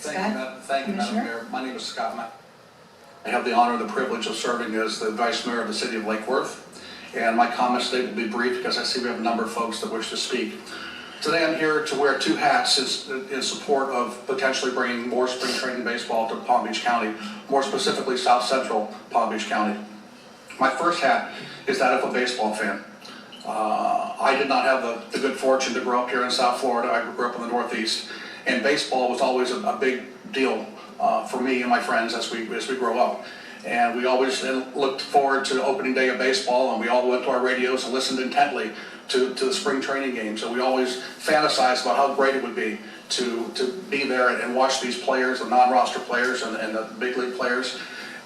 Thank you, Madam Mayor. My name is Scott Mack. I have the honor and the privilege of serving as the Vice Mayor of the City of Lake Worth. And my comments today will be brief because I see we have a number of folks that wish to speak. Today I'm here to wear two hats in support of potentially bringing more spring training baseball to Palm Beach County, more specifically South Central Palm Beach County. My first hat is that of a baseball fan. I did not have the good fortune to grow up here in South Florida. I grew up in the Northeast, and baseball was always a big deal for me and my friends as we grow up. And we always looked forward to opening day of baseball, and we all went to our radios and listened intently to the spring training games. And we always fantasized about how great it would be to be there and watch these players, the non-roster players and the big league players.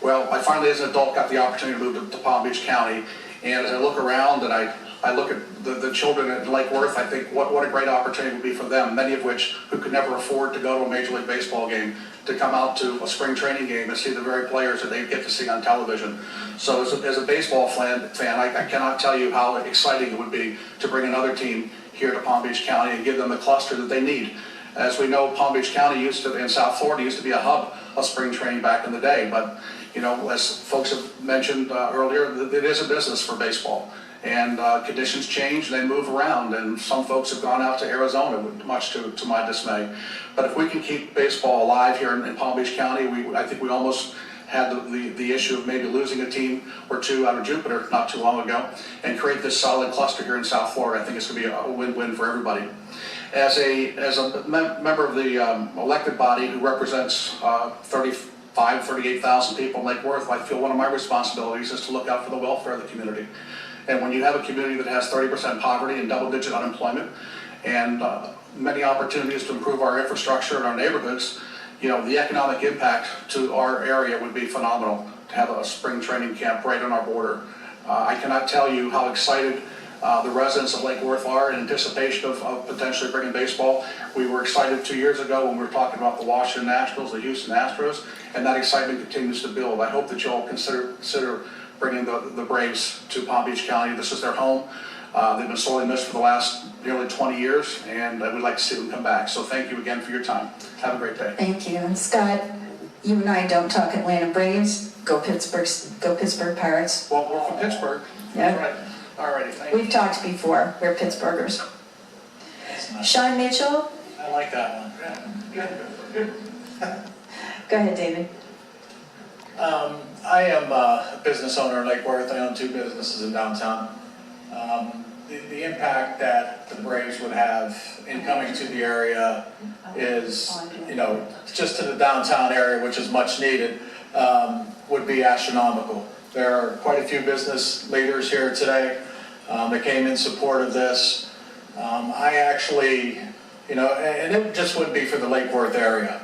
Well, I finally, as an adult, got the opportunity to move to Palm Beach County. And as I look around and I look at the children at Lake Worth, I think what a great opportunity would be for them, many of which who could never afford to go to a Major League Baseball game, to come out to a spring training game and see the very players that they get to see on television. So as a baseball fan, I cannot tell you how exciting it would be to bring another team here to Palm Beach County and give them the cluster that they need. As we know, Palm Beach County in South Florida used to be a hub of spring training back in the day, but you know, as folks have mentioned earlier, it is a business for baseball. And conditions change, they move around, and some folks have gone out to Arizona, much to my dismay. But if we can keep baseball alive here in Palm Beach County, I think we almost had the issue of maybe losing a team or two out of Jupiter not too long ago, and create this solid cluster here in South Florida. I think it's going to be a win-win for everybody. As a member of the elected body who represents 38,000 people in Lake Worth, I feel one of my responsibilities is to look out for the welfare of the community. And when you have a community that has 30% poverty and double-digit unemployment, and many opportunities to improve our infrastructure in our neighborhoods, you know, the economic impact to our area would be phenomenal to have a spring training camp right on our border. I cannot tell you how excited the residents of Lake Worth are in anticipation of potentially bringing baseball. We were excited 2 years ago when we were talking about the Washington Nationals, the Houston Astros, and that excitement continues to build. I hope that you all consider bringing the Braves to Palm Beach County. This is their home. They've been sorely missed for the last nearly 20 years, and we'd like to see them come back. So thank you again for your time. Have a great day. Thank you. And Scott, you and I don't talk Atlanta Braves. Go Pittsburgh Pirates. Well, we're from Pittsburgh. Yeah. That's right. All righty, thank you. We've talked before. We're Pittsburghers. Nice. Sean Mitchell. I like that one. Go ahead, David. I am a business owner in Lake Worth. I own 2 businesses in downtown. The impact that the Braves would have in coming to the area is, you know, just to the downtown area, which is much needed, would be astronomical. There are quite a few business leaders here today that came in support of this. I actually, you know, and it just wouldn't be for the Lake Worth area.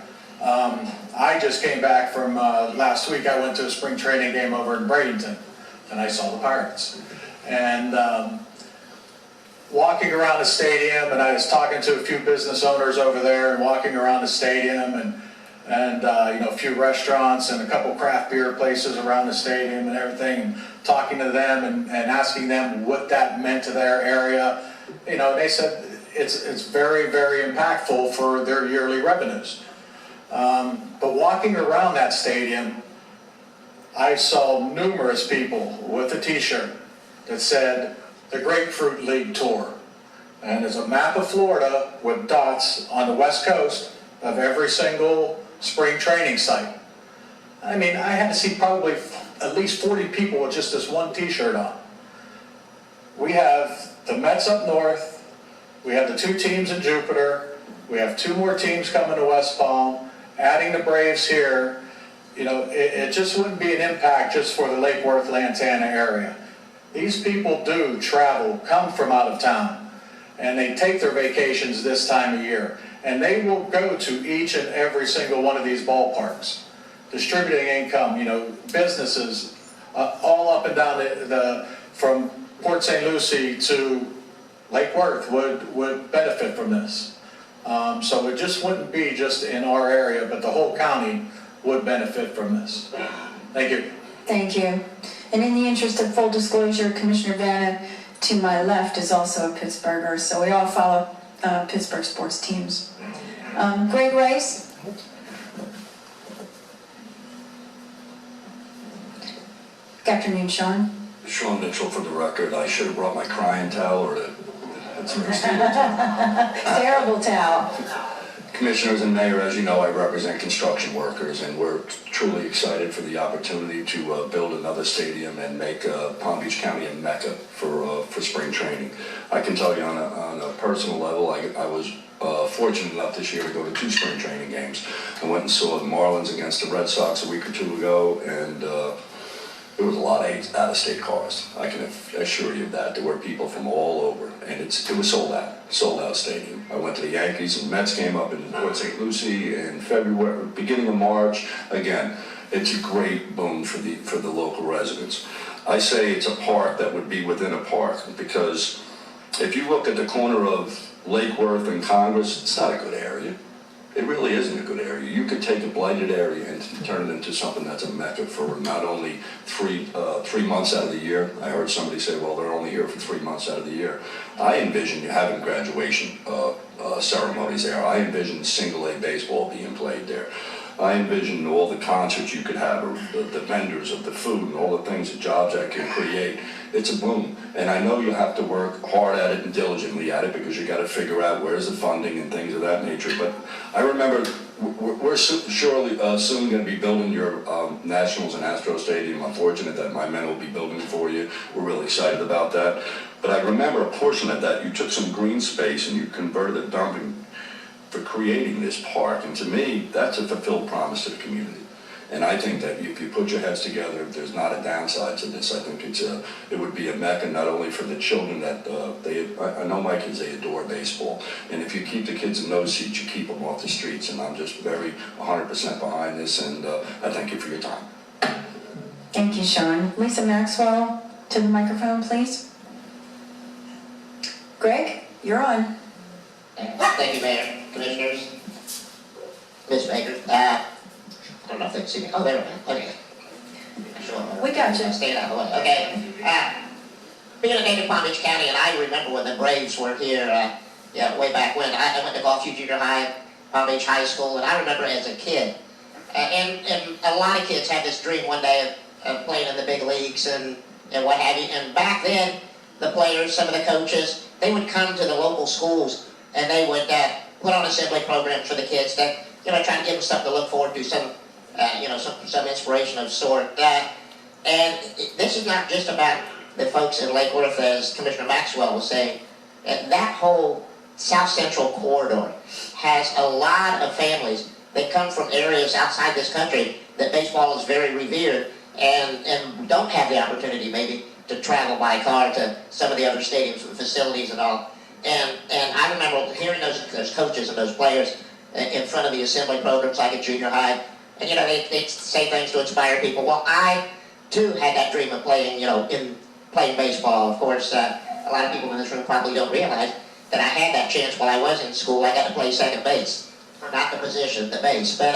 I just came back from last week. I went to a spring training game over in Bradenton, and I saw the Pirates. And walking around the stadium, and I was talking to a few business owners over there, and walking around the stadium, and you know, a few restaurants and a couple craft beer places around the stadium and everything, and talking to them and asking them what that meant to their area. You know, they said it's very, very impactful for their yearly revenues. But walking around that stadium, I saw numerous people with a t-shirt that said the Grapefruit League Tour. And there's a map of Florida with dots on the west coast of every single spring training site. I mean, I had to see probably at least 40 people with just this one t-shirt on. We have the Mets up north, we have the 2 teams in Jupiter, we have 2 more teams coming to West Palm, adding the Braves here. You know, it just wouldn't be an impact just for the Lake Worth, Lantana area. These people do travel, come from out of town, and they take their vacations this time of year. And they will go to each and every single one of these ballparks, distributing income, you know, businesses all up and down from Port St. Lucie to Lake Worth would benefit from this. So it just wouldn't be just in our area, but the whole county would benefit from this. Thank you. Thank you. And in the interest of full disclosure, Commissioner Vanna, to my left, is also a Pittsburgher, so we all follow Pittsburgh sports teams. Greg Rice. Good afternoon, Sean. Sean Mitchell for the record. I should have brought my crying towel or it's Terrible towel. Commissioners and Mayor, as you know, I represent construction workers, and we're truly excited for the opportunity to build another stadium and make Palm Beach County a mecca for spring training. I can tell you on a personal level, I was fortunate enough this year to go to 2 spring training games. I went and saw the Marlins against the Red Sox a week or 2 ago, and there was a lot of out-of-state cars. I can assure you of that. There were people from all over, and it was sold out stadium. I went to the Yankees and Mets game up in Port St. Lucie in February, beginning of March. Again, it's a great boon for the local residents. I say it's a park that would be within a park, because if you look at the corner of Lake Worth and Congress, it's not a good area. It really isn't a good area. You could take a blighted area and turn it into something that's a mecca for not only 3 months out of the year. I heard somebody say, well, they're only here for 3 months out of the year. I envision you having graduation ceremonies there. I envision single A baseball being played there. I envision all the concerts you could have, or the vendors of the food and all the things, the jobs that can create. It's a boom. And I know you have to work hard at it and diligently at it, because you got to figure out where's the funding and things of that nature. But I remember we're surely soon going to be building your Nationals and Astros Stadium. I'm fortunate that my men will be building it for you. We're really excited about that. But I remember a portion of that, you took some green space and you converted a dumping for creating this park. And to me, that's a fulfilled promise to the community. And I think that if you put your heads together, there's not a downside to this. I think it would be a mecca not only for the children that I know my kids, they adore baseball. And if you keep the kids in those seats, you keep them off the streets. And I'm just very 100% behind this, and I thank you for your time. Thank you, Sean. Lisa Maxwell, to the microphone, please. Greg, you're on. Thank you, Mayor, Commissioners, Ms. Baker. I don't know if they can see me. Oh, there we go. Okay. Sure. We got you. Stay out of the way. Okay. Being a native Palm Beach County, and I remember when the Braves were here, way back when. I went to Gulfview Junior High, Palm Beach High School, and I remember as a kid, and a lot of kids had this dream one day of playing in the big leagues and what have you. And back then, the players, some of the coaches, they would come to the local schools and they would put on assembly programs for the kids that, try to give them something to look forward to, some inspiration of sort. And this is not just about the folks in Lake Worth, as Commissioner Maxwell was saying. That whole South Central corridor has a lot of families that come from areas outside this country that baseball is very revered, and don't have the opportunity maybe to travel by car to some of the other stadiums and facilities and all. And I remember hearing those coaches and those players in front of the assembly programs like at junior high, and they'd say things to inspire people. Well, I too had that dream of playing, playing baseball. Of course, a lot of people in this room probably don't realize that I had that chance while I was in school. I got to play second base. Not the position, the base, but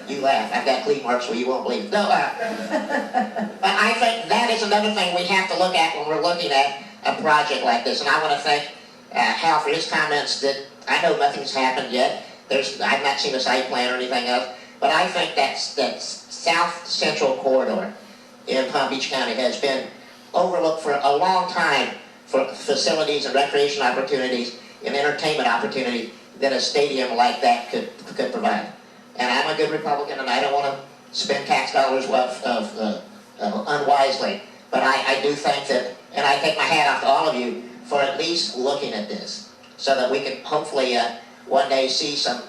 you laugh. I've got cleat marks where you won't believe it. No, but I think that is another thing we have to look at when we're looking at a project like this. And I want to thank Hal for his comments that I know nothing's happened yet. I've not seen a site plan or anything else, but I think that South Central corridor in Palm Beach County has been overlooked for a long time for facilities and recreation opportunities and entertainment opportunity that a stadium like that could provide. And I'm a good Republican, and I don't want to spend tax dollars unwisely. But I do think that, and I take my hat off to all of you for at least looking at this, so that we can hopefully one day see some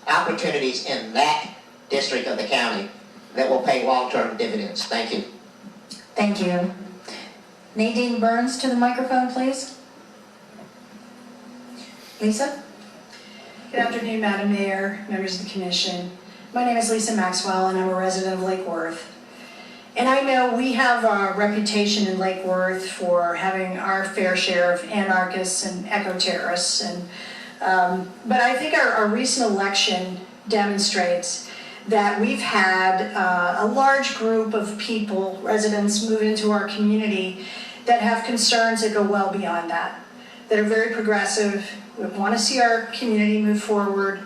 opportunities in that district of the county that will pay long-term dividends. Thank you. Thank you. Nadine Burns, to the microphone, please. Lisa? Good afternoon, Madam Mayor, members of the Commission. My name is Lisa Maxwell, and I'm a resident of Lake Worth. And I know we have a reputation in Lake Worth for having our fair share of anarchists and eco-terrorists. But I think our recent election demonstrates that we've had a large group of people, residents, move into our community that have concerns that go well beyond that are very progressive. We want to see our community move forward,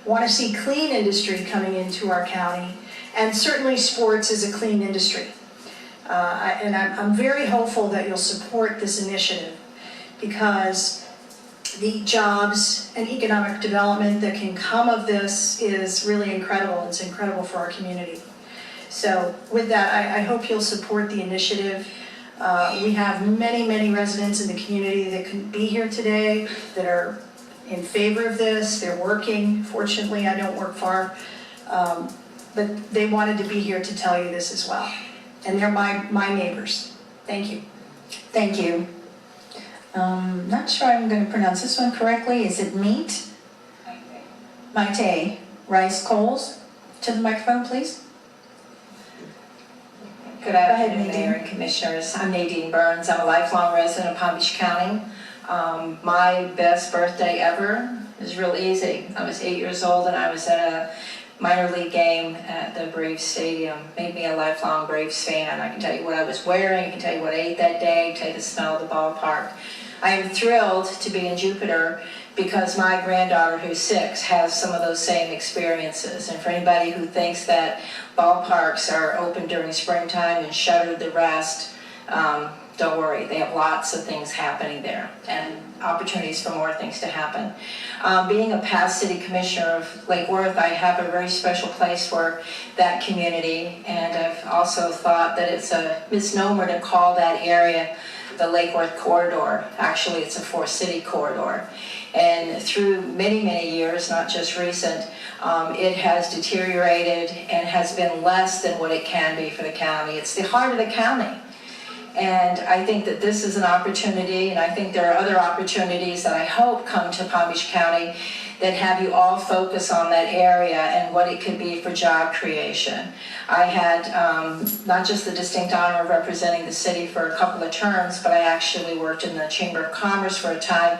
want to see clean industry coming into our county, And certainly sports is a clean industry. And I'm very hopeful that you'll support this initiative, because the jobs and economic development that can come of this is really incredible. It's incredible for our community. So with that, I hope you'll support the initiative. We have many residents in the community that couldn't be here today that are in favor of this. They're working. Fortunately, I don't work far. But they wanted to be here to tell you this as well. And they're my neighbors. Thank you. Thank you. Not sure I'm going to pronounce this one correctly. Is it Meat? Maite Rice Coles. To the microphone, please. Good ahead, afternoon, Nadine. Mayor and Commissioners. I'm Nadine Burns. I'm a lifelong resident of Palm Beach County. My best birthday ever is real easy. I was 8 years old and I was at a minor league game at the Braves Stadium. Made me a lifelong Braves fan. I can tell you what I was wearing, I can tell you what I ate that day, I can tell you the smell of the ballpark. I am thrilled to be in Jupiter because my granddaughter, who's 6, has some of those same experiences. And for anybody who thinks that ballparks are open during springtime and shuttered the rest, don't worry, they have lots of things happening there and opportunities for more things to happen. Being a past city commissioner of Lake Worth, I have a very special place for that community, and I've also thought that it's a misnomer to call that area the Lake Worth corridor. Actually, it's a 4-city corridor. And through many years, not just recent, it has deteriorated and has been less than what it can be for the county. It's the heart of the county. And I think that this is an opportunity, and I think there are other opportunities that I hope come to Palm Beach County that have you all focus on that area and what it could be for job creation. I had not just the distinct honor of representing the city for a couple of terms, but I actually worked in the Chamber of Commerce for a time.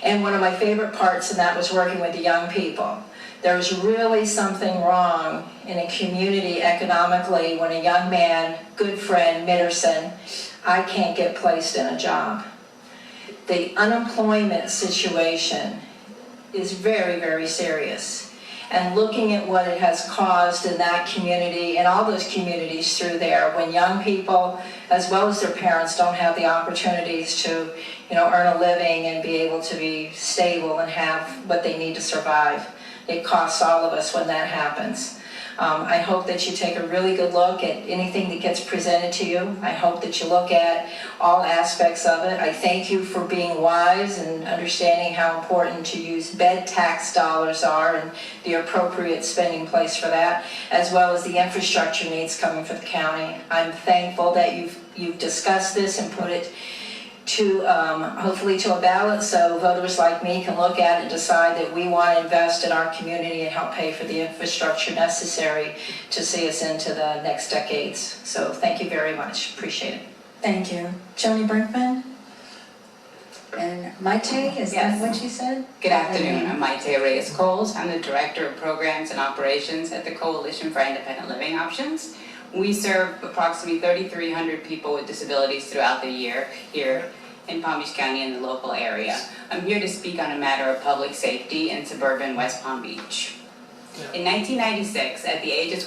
And one of my favorite parts of that was working with the young people. There's really something wrong in a community economically when a young man, good friend, Mitterson, I can't get placed in a job. The unemployment situation is very serious. And looking at what it has caused in that community and all those communities through there, when young people, as well as their parents, don't have the opportunities to, earn a living and be able to be stable and have what they need to survive. It costs all of us when that happens. I hope that you take a really good look at anything that gets presented to you. I hope that you look at all aspects of it. I thank you for being wise and understanding how important to use bed tax dollars are and the appropriate spending place for that, as well as the infrastructure needs coming for the county. I'm thankful that you've discussed this and put it to hopefully to a ballot so voters like me can look at it and decide that we want to invest in our community and help pay for the infrastructure necessary to see us into the next decades. So thank you very much. Appreciate it. Thank you. Joni Brinkman? And Maite, is that what you said? Good afternoon, I'm Maite Reyes Coles. I'm the Director of Programs and Operations at the Coalition for Independent Living Options. We serve approximately 3,300 people with disabilities throughout the year here in Palm Beach County and the local area. I'm here to speak on a matter of public safety in suburban West Palm Beach. In 1996, at the age of